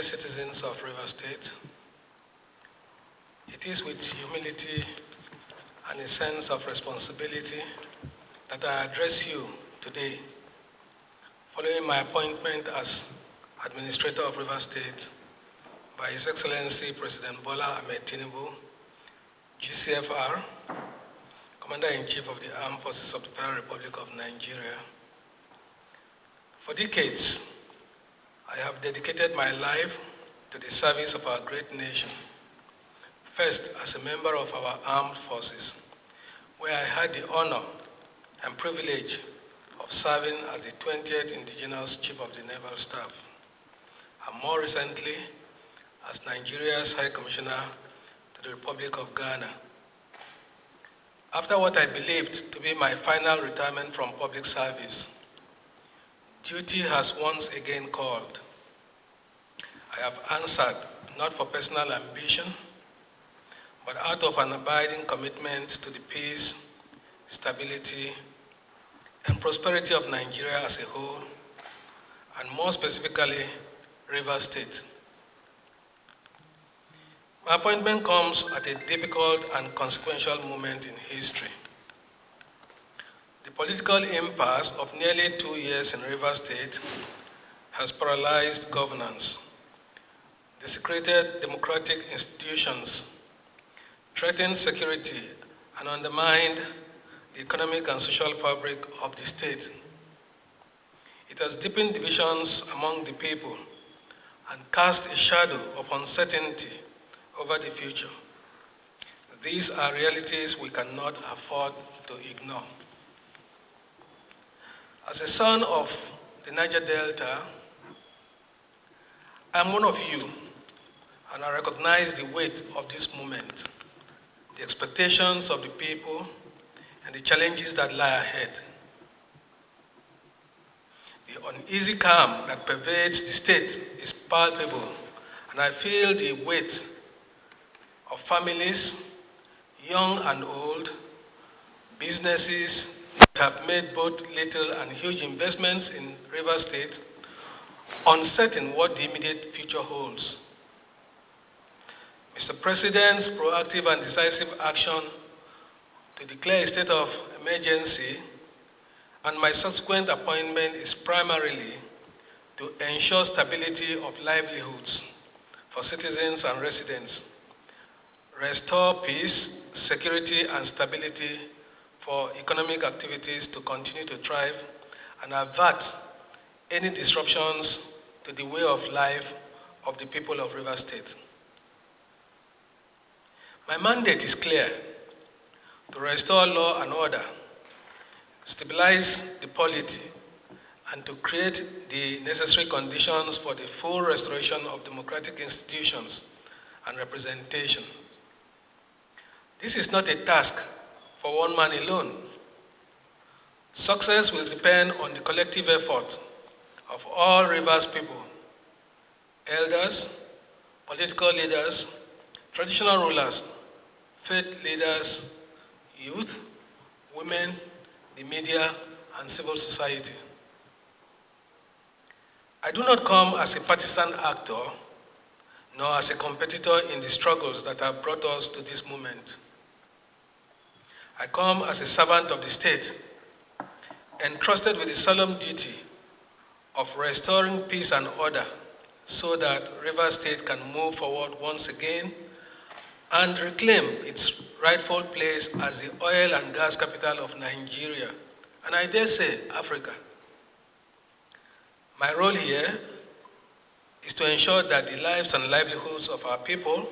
Dear citizens of River State, it is with humility and a sense of responsibility that I address you today, following my appointment as Administrator of River State by His Excellency President Bola Ahmed Tinubu, GCFR, Commander-in-Chief of the Armed Forces of the Federal Republic of Nigeria. For decades, I have dedicated my life to the service of our great nation. First, as a member of our armed forces, where I had the honor and privilege of serving as the 20th Indigenous Chief of the Naval Staff, and more recently, as Nigeria's High Commissioner to the Republic of Ghana. After what I believed to be my final retirement from public service, duty has once again called. I have answered not for personal ambition, but out of an abiding commitment to the peace, stability, and prosperity of Nigeria as a whole, and more specifically, River State. My appointment comes at a difficult and consequential moment in history. The political impasse of nearly 2 years in River State has paralyzed governance, desecrated democratic institutions, threatened security, and undermined the economic and social fabric of the state. It has deepened divisions among the people and cast a shadow of uncertainty over the future. These are realities we cannot afford to ignore. As a son of the Niger Delta, I'm one of you, and I recognize the weight of this moment, the expectations of the people, and the challenges that lie ahead. The uneasy calm that pervades the state is palpable, and I feel the weight of families, young and old, businesses that have made both little and huge investments in River State, uncertain what the immediate future holds. Mr. President's proactive and decisive action to declare a state of emergency and my subsequent appointment is primarily to ensure stability of livelihoods for citizens and residents, restore peace, security, and stability for economic activities to continue to thrive, and avert any disruptions to the way of life of the people of River State. My mandate is clear: to restore law and order, stabilize the polity, and to create the necessary conditions for the full restoration of democratic institutions and representation. This is not a task for one man alone. Success will depend on the collective effort of all Rivers people, elders, political leaders, traditional rulers, faith leaders, youth, women, the media, and civil society. I do not come as a partisan actor, nor as a competitor in the struggles that have brought us to this moment. I come as a servant of the state, entrusted with the solemn duty of restoring peace and order so that River State can move forward once again and reclaim its rightful place as the oil and gas capital of Nigeria, and I dare say Africa. My role here is to ensure that the lives and livelihoods of our people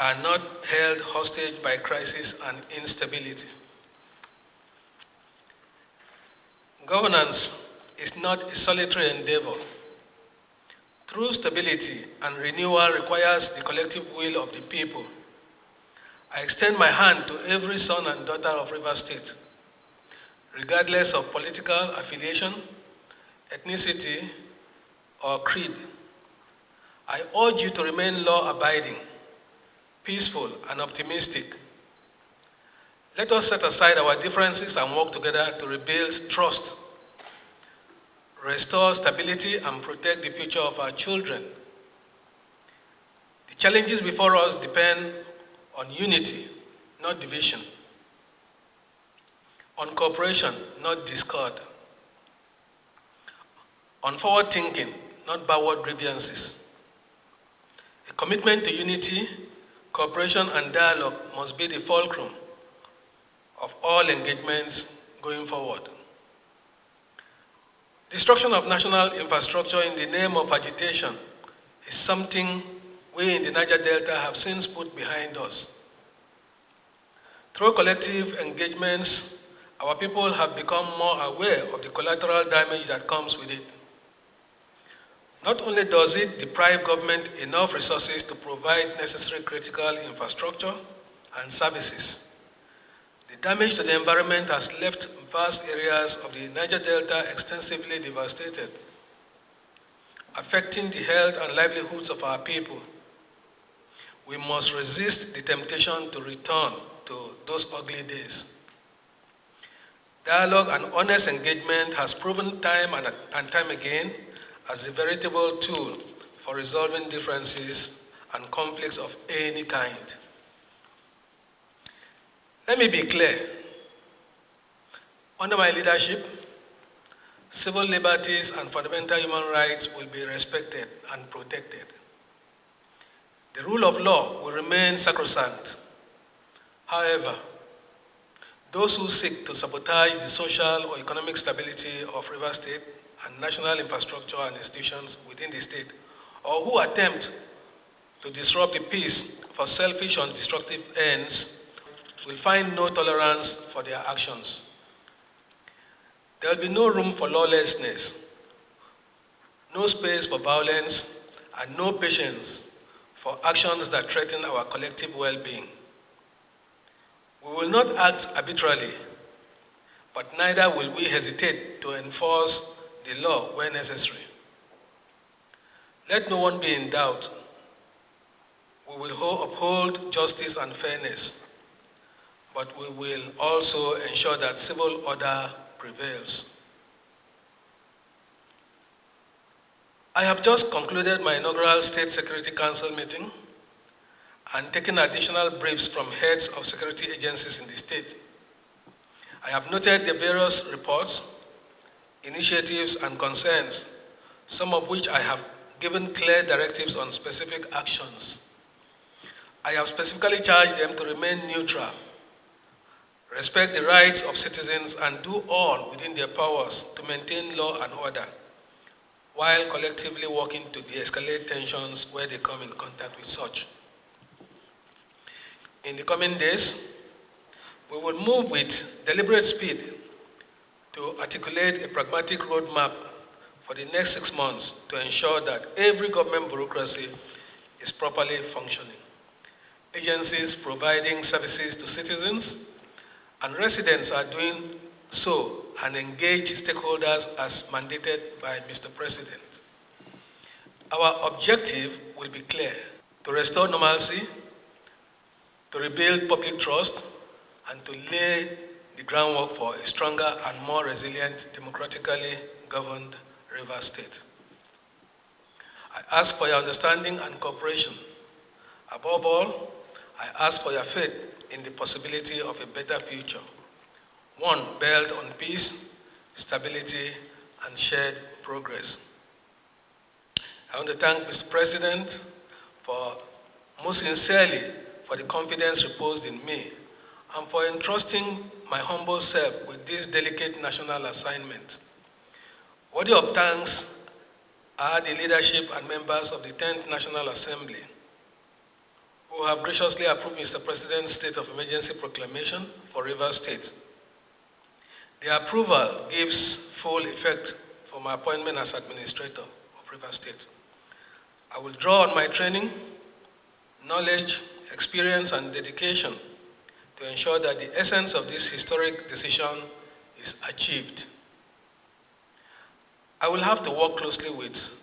are not held hostage by crisis and instability. Governance is not a solitary endeavor. True stability and renewal requires the collective will of the people. I extend my hand to every son and daughter of River State, regardless of political affiliation, ethnicity, or creed. I urge you to remain law-abiding, peaceful, and optimistic. Let us set aside our differences and work together to rebuild trust, restore stability, and protect the future of our children challenges before us depend on unity, not division, on cooperation, not discord, on forward thinking, not backward grievances. A commitment to unity, cooperation, and dialogue must be the fulcrum of all engagements going forward. Destruction of national infrastructure in the name of agitation is something we in the Niger Delta have since put behind us. Through collective engagements, our people have become more aware of the collateral damage that comes with it. Not only does it deprive government enough resources to provide necessary critical infrastructure and services, the damage to the environment has left vast areas of the Niger Delta extensively devastated, affecting the health and livelihoods of our people. We must resist the temptation to return to those ugly days. Dialogue and honest engagement has proven time and time again as a veritable tool for resolving differences and conflicts of any kind. Let me be clear. Under my leadership, civil liberties and fundamental human rights will be respected and protected. The rule of law will remain sacrosanct. However, those who seek to sabotage the social or economic stability of Rivers State and national infrastructure and institutions within the state, or who attempt to disrupt the peace for selfish and destructive ends, will find no tolerance for their actions. There will be no room for lawlessness, no space for violence, and no patience for actions that threaten our collective well-being. We will not act arbitrarily, but neither will we hesitate to enforce the law where necessary. Let no one be in doubt. We will uphold justice and fairness, but we will also ensure that civil order prevails. I have just concluded my inaugural State Security Council meeting and taken additional briefs from heads of security agencies in the state. I have noted the various reports, initiatives, and concerns, some of which I have given clear directives on specific actions. I have specifically charged them to remain neutral, respect the rights of citizens, and do all within their powers to maintain law and order, while collectively working to de-escalate tensions where they come in contact with such. In the coming days, we will move with deliberate speed to articulate a pragmatic roadmap for the next 6 months to ensure that every government bureaucracy is properly functioning. Agencies providing services to citizens and residents are doing so and engage stakeholders as mandated by Mr. President. Our objective will be clear: to restore normalcy, to rebuild public trust, and to lay the groundwork for a stronger and more resilient, democratically governed Rivers State. I ask for your understanding and cooperation. Above all, I ask for your faith in the possibility of a better future, one built on peace, stability, and shared progress. I want to thank Mr. President most sincerely for the confidence reposed in me and for entrusting my humble self with this delicate national assignment. Worthy of thanks are the leadership and members of the 10th National Assembly who have graciously approved Mr. President's state of emergency proclamation for Rivers State. The approval gives full effect for my appointment as administrator of Rivers State. I will draw on my training, knowledge, experience, and dedication to ensure that the essence of this historic decision is achieved. I will have to work closely with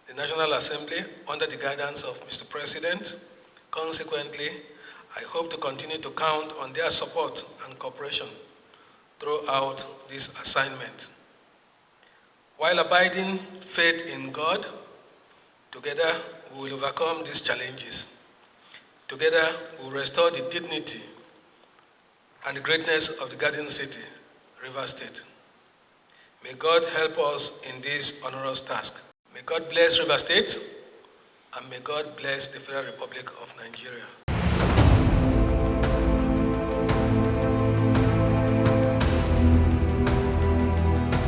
the National Assembly under the guidance of Mr. President. Consequently, I hope to continue to count on their support and cooperation throughout this assignment. While abiding faith in God, together we will overcome these challenges. Together, we will restore the dignity and the greatness of the Garden City, Rivers State. May God help us in this onerous task. May God bless Rivers State, and may God bless the Federal Republic of Nigeria.